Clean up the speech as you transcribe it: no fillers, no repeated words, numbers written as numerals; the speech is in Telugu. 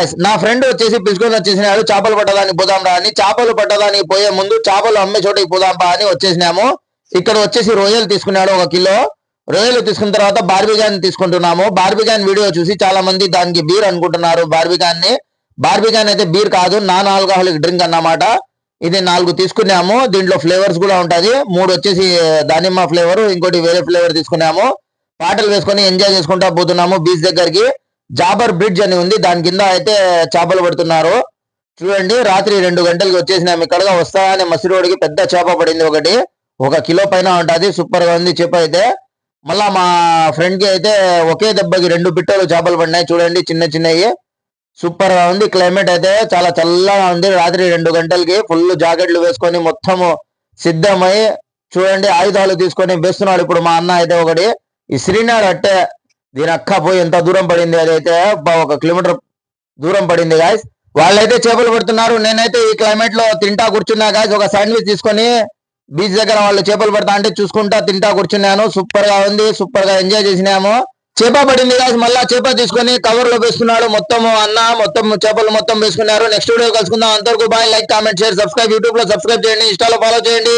గాయస్ నా ఫ్రెండ్ వచ్చేసి పిలుచుకొని వచ్చేసినాడు చేపలు పట్టడానికి పోదాం రా అని. చేపలు పట్టడానికి పోయే ముందు చేపలు అమ్మే చోటకి పోదాం పా అని వచ్చేసినాము. ఇక్కడ వచ్చేసి రొయ్యలు తీసుకున్నాడు 1 కిలో. రొయ్యలు తీసుకున్న తర్వాత బార్బికాన్ తీసుకుంటున్నాము. బార్బికాన్ వీడియో చూసి చాలా మంది దానికి బీర్ అనుకుంటున్నారు. బార్బికాన్ అయితే బీర్ కాదు, నాన్ ఆల్కహాలిక్ డ్రింక్ అన్నమాట. ఇది 4 తీసుకున్నాము. దీంట్లో ఫ్లేవర్స్ కూడా ఉంటది. 3 వచ్చేసి దానిమ్మ ఫ్లేవర్, ఇంకోటి వేరే ఫ్లేవర్ తీసుకున్నాము. పాటలు వేసుకొని ఎంజాయ్ చేసుకుంటా పోతున్నాము బీచ్ దగ్గరికి. జాబర్ బ్రిడ్జ్ అని ఉంది, దాని కింద అయితే చేపలు పడుతున్నారు. చూడండి, రాత్రి 2 గంటలకి వచ్చేసినాము. ఇక్కడగా వస్తాయని మసిరోడికి పెద్ద చేప పడింది, 1 కిలో పైన ఉంటది. సూపర్ గా ఉంది చేప అయితే. మళ్ళా మా ఫ్రెండ్ కి అయితే ఒకే దెబ్బకి 2 పిట్టలు చేపలు పడినాయి. చూడండి, చిన్నవి. సూపర్ గా ఉంది. క్లైమేట్ అయితే చాలా చల్లగా ఉంది. రాత్రి 2 గంటలకి ఫుల్ జాకెట్లు వేసుకొని మొత్తము సిద్ధమై చూడండి ఆయుధాలు తీసుకొని వేస్తున్నాడు ఇప్పుడు మా అన్న అయితే. ఒకటి ఇసిరినాడు అట్టే. దీని అక్క పోయి ఎంత దూరం పడింది, అదైతే 1 కిలోమీటర్ దూరం పడింది గాయస్. వాళ్ళైతే చేపలు పడుతున్నారు. నేనైతే ఈ క్లైమేట్ లో తింటా కూర్చున్నా గాయస్. ఒక శాండ్విచ్ తీసుకొని బీచ్ దగ్గర వాళ్ళు చేపలు పడతా అంటే చూసుకుంటా తింటా కూర్చున్నాను. సూపర్ గా ఉంది, సూపర్ గా ఎంజాయ్ చేసినాము. చేప పడింది గాయస్. మళ్ళా చేప తీసుకొని కవర్ లో వేసుకున్నాడు మొత్తం అన్న. మొత్తం చేపలు మొత్తం వేసుకున్నారు. నెక్స్ట్ వీడియో కలుసుకుందాం. అంతవరకు bye. Like, comment, share, subscribe. YouTube లో సబ్స్క్రైబ్ చేయండి, ఇన్స్టాలో ఫాలో చేయండి.